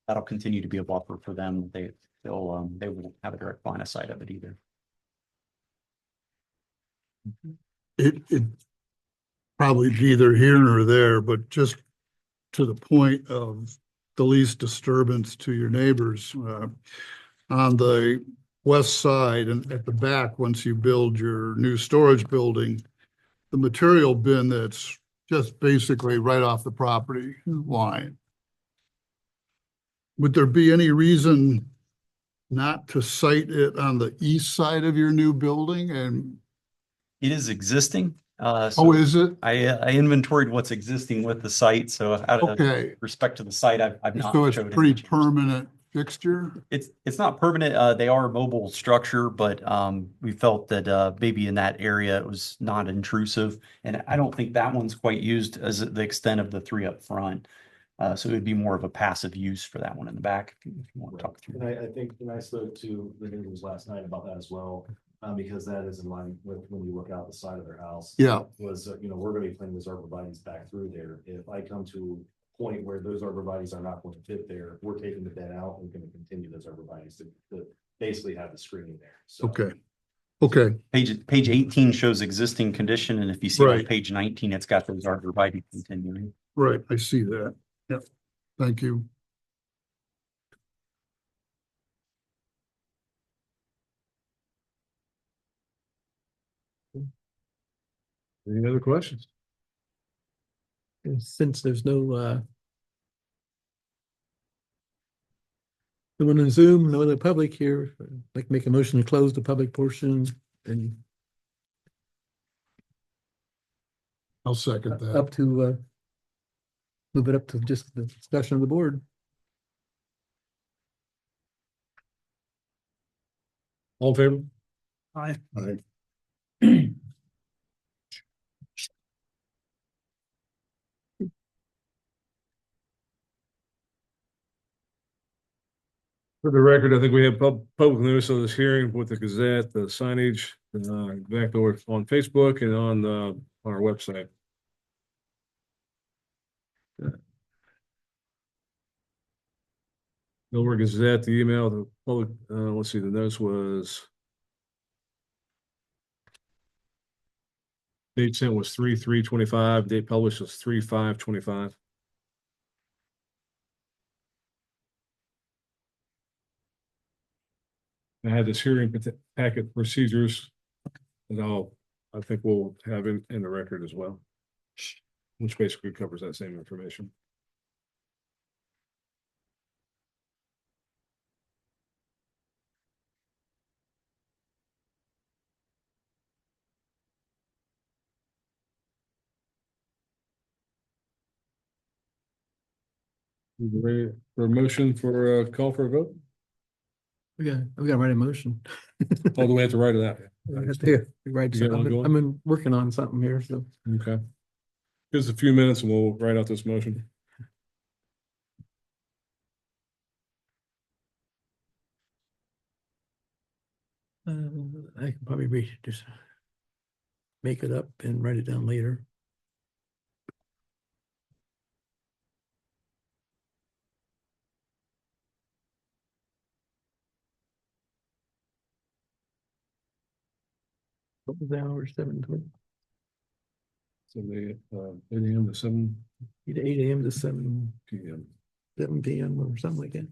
that'll continue to be a buffer for them. They won't have a direct line of sight of it either. It probably be either here or there, but just to the point of the least disturbance to your neighbors, on the west side and at the back, once you build your new storage building, the material bin that's just basically right off the property line. Would there be any reason not to site it on the east side of your new building? And It is existing. oh, So is it? I inventoried what's existing with the site. So out of Okay, respect to the site, I've not so it's showed any pretty changes. permanent fixture? It's not permanent. They are a mobile structure, but we felt that maybe in that area it was not intrusive. And I don't think that one's quite used as the extent of the three up front. So it would be more of a passive use for that one in the back, if you want to talk through And that. I think, and I spoke to the neighbors last night about that as well, because that is in line with when you look out the side of their house. Yeah, Was, we're gonna be planting those arborvitaes back through there. If I come to a point where those arborvitaes are not going to fit there, we're taking the bed out and gonna continue those arborvitaes to basically have the screening there. So okay, okay, Page 18 shows existing condition, and if you see on Right. page 19, it's got those arborvitae continuing. right, I see that. Yep, thank you. Any other questions? And since there's no one on Zoom, no other public here, I'd like to make a motion to close the public portion and I'll second that. up to move it up to just the discussion of the board. All in favor? Aye. Aye. For the record, I think we have public notice of this hearing with the Gazette, the signage, back over on Facebook and on our website. Millward Gazette, the email, the public, let's see, the notice was date sent was 3/3/25, date published was 3/5/25. I had this hearing packet procedures that I think we'll have in the record as well, which basically covers that same information. Ready for a motion for call for a vote? We got to write a motion. Oh, do we have to write it out? We have to write You got one something. going? I've been working on something here, so. Okay. Give us a few minutes and we'll write out this motion. I can probably just make it up and write it down later. What was the hour? 7:20, So the 8 AM to 7 either 8 AM to 7 PM. PM or something like that.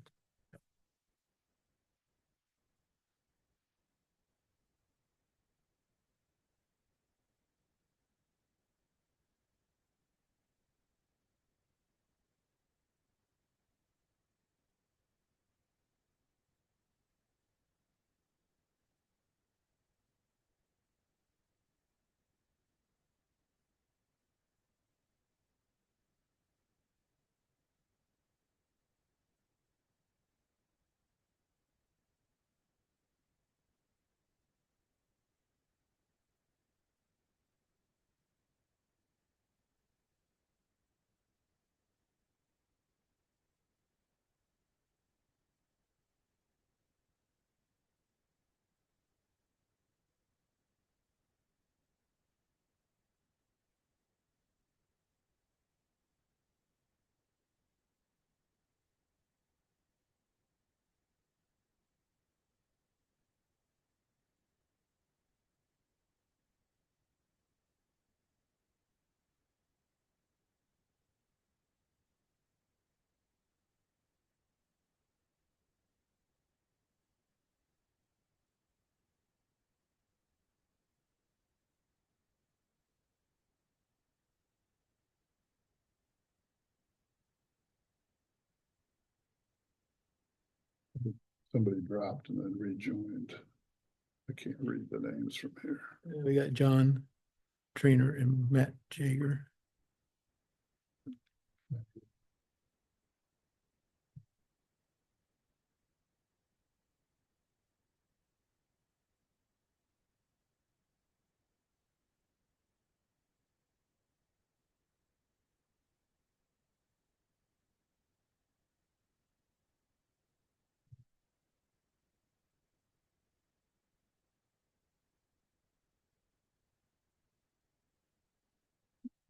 Somebody dropped and then rejoined. I can't read the names from here. We got John Trainer and Matt Jager.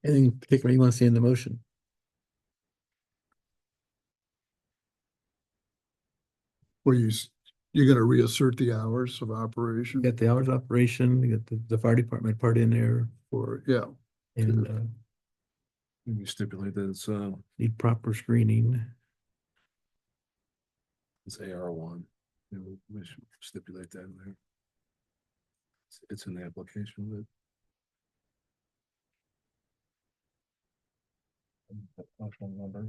Anything particular you want to see in the motion? Were you're gonna reassert the hours of operation? You got the hours of operation, you got the fire department part in there Or, yeah, and Maybe stipulate that need proper screening. it's AR1. We should stipulate that in there. It's in the application, but functional number.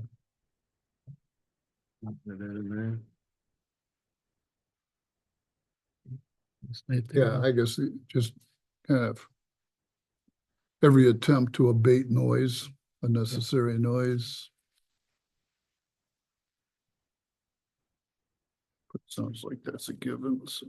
Put that in there. It's right there. yeah, I guess just kind of every attempt to abate noise, unnecessary noise. But it sounds like that's a given, so.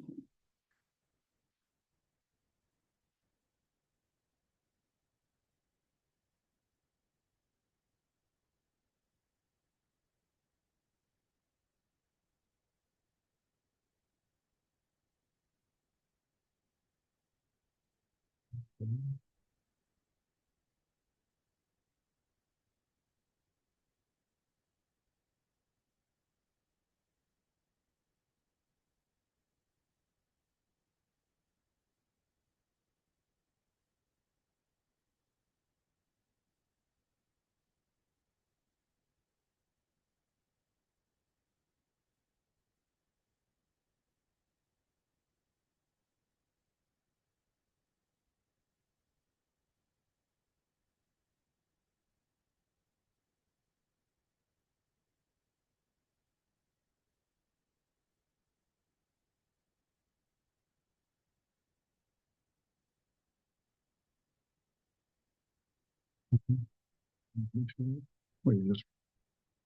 Well, you just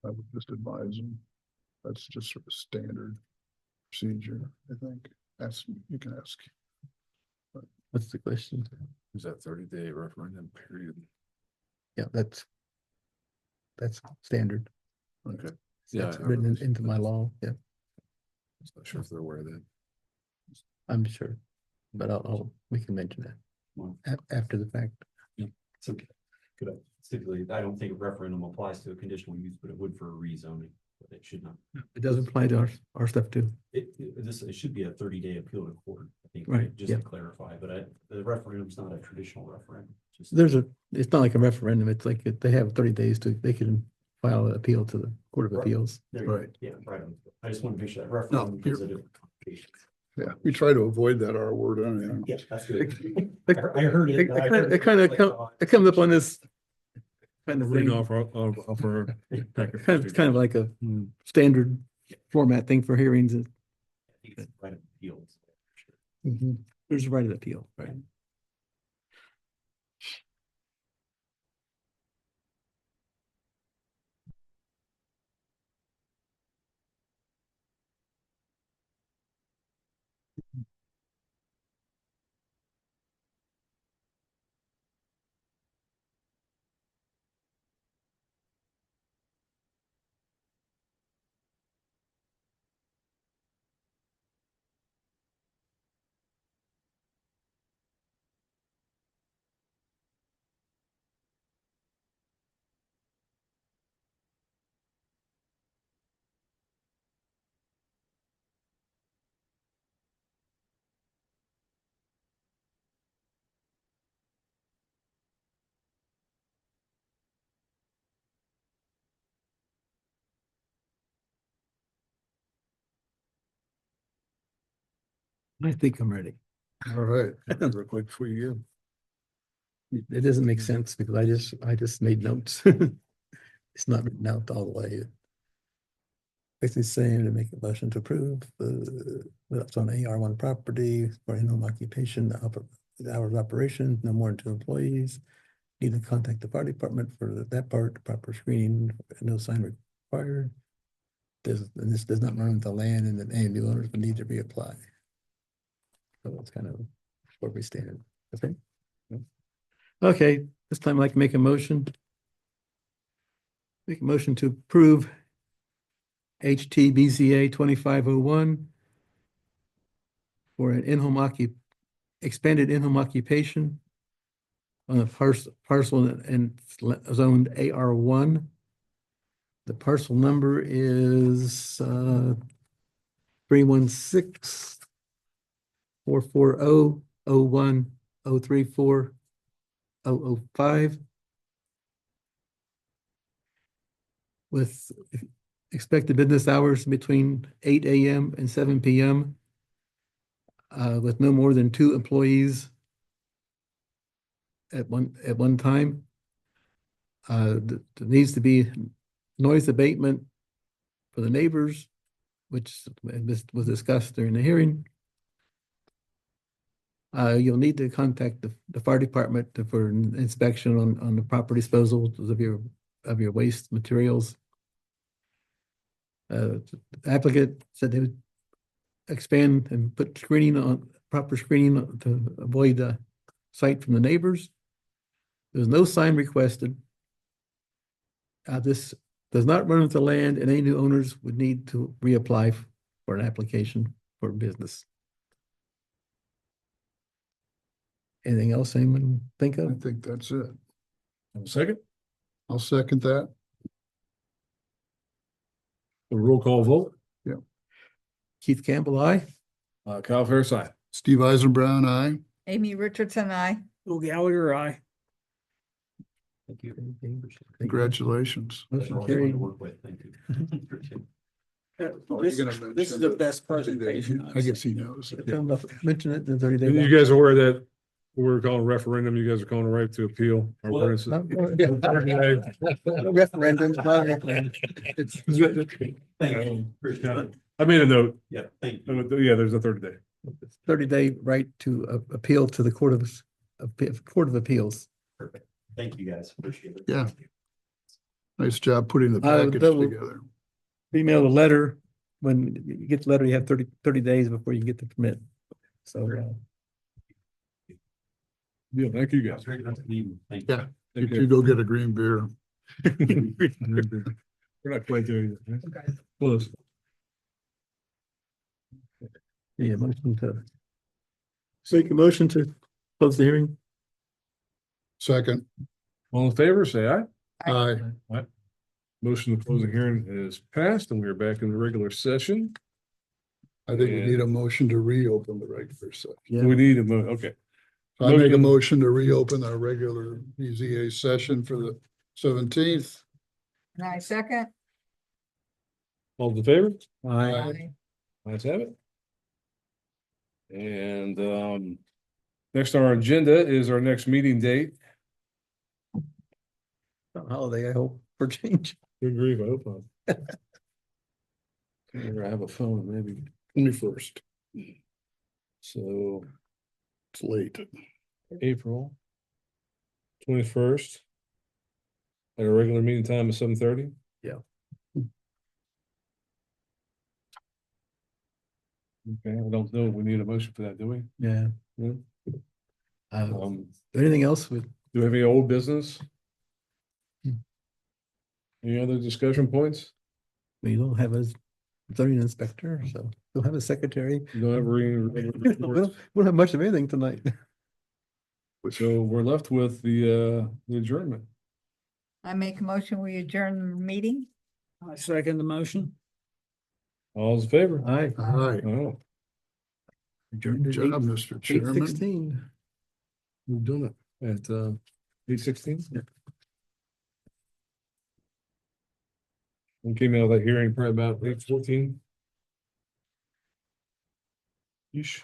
I would just advise them. That's just sort of standard procedure, I think. You can ask. What's the question? Is that 30-day referendum period? Yeah, that's standard. Okay. Yeah, That's I written realize. into my law. Yeah, I'm not sure if they're aware of that. I'm sure, but we can mention that after the fact. It's okay. Could I stipulate, I don't think a referendum applies to a conditional use, but it would for a rezoning, but it should not. It doesn't apply to our stuff too. It should be a 30-day appeal to court, I think, Right, just yeah. to clarify, but the referendum's not a traditional referendum. Just It's not like a referendum. It's like they have 30 days they can file an appeal to the Court of Right. Appeals. there you go. Right. Yeah, right. I just want to make sure that referendum gives a different complication. Yeah, we try to avoid that R word anyhow. Yeah, that's good. It I heard it. it comes up on this kind of Reading thing. off our packet. It's kind of like a standard format thing for hearings. I think it's right of appeals. There's a right of appeal, right? I think I'm ready. All right, real quick before you It doesn't make sense because I just made notes. It's not written out all the way. Basically saying to make a motion to approve that's on AR1 property for in-home occupation, the hours of operation, no more than 2 employees. Need to contact the fire department for that part, proper screening, no sign required. This does not run the land and any new owners would need to reapply. So it's kind of where we stand. Okay. Okay, this time I'd like to make a motion. Make a motion to approve HTBZA 2501 for an expanded in-home occupation on a parcel and zoned AR1. The parcel number is 316 440 01 034 005 with expected business hours between 8 a.m. and 7 p.m. With no more than 2 employees at one time. There needs to be noise abatement for the neighbors, which was discussed during the hearing. You'll need to contact the fire department for an inspection on the proper disposal of your waste materials. The applicant said they would expand and put proper screening to avoid sight from the neighbors. There's no sign requested. This does not run with the land and any new owners would need to reapply for an application for business. Anything else anyone think I of? think that's it. Second, I'll second that. a roll call vote. Keith Campbell, aye. Kyle Ferris, aye. Steve Eisenbrown, aye. Amy Richardson, I. Bill Gallagher, aye. Thank you. Congratulations. They're Motion always fun to carried. work with. Thank you. Oh, This you're gonna this is mention the best presentation. I guess he knows. Mention it in the 30 You day. guys are aware that we're calling a referendum, you guys are calling a right to appeal. Our Well, ordinance is- Referendum, not a referendum. Thank you. Appreciate it. I made a note. Yeah, thank you. Yeah, there's a 30-day. 30-day right to appeal to the Court of Appeals. Perfect. Thank you, guys. Appreciate it. Yeah. Nice job putting the I package will- together. Email a letter. When you get the letter, you have 30 days before you get the permit. So, Yeah, thank you guys. Yeah. Take Did you go get a green beer? care. We're not quite there yet. right? Close. yeah, motion to. Make a motion to close the hearing. Second. All in favor, say aye. Aye. Motion to close the hearing is passed and we are back in the regular session. I think we need a motion to reopen the regular session. Yeah. We need okay. I make a Motion. motion to reopen our regular BZA session for the 17th. And I second. All in favor? Aye. Let's have it. And next on our agenda is our next meeting date. Holiday, I hope, for change. Good grief, I hope not. Here, I have a phone, maybe. 21st. So It's late. April 21st. At a regular meeting time of 7:30. Yeah. Okay, I don't know if we need a motion for that, do we? Yeah. Yeah. Um, anything else with? Do we have any old business? Hmm. Any other discussion points? We don't have a zoning inspector, so we'll have a secretary. You don't have We don't have much of anything tonight. So we're left with the adjournment. I make a motion, we adjourn the meeting. I second the motion. All's in favor? Aye. Aye. Oh, Good job, Mr. Chairman. 8:16. we've done it at 8:16. Yeah. We came out of that hearing probably about 8:14. Yeesh.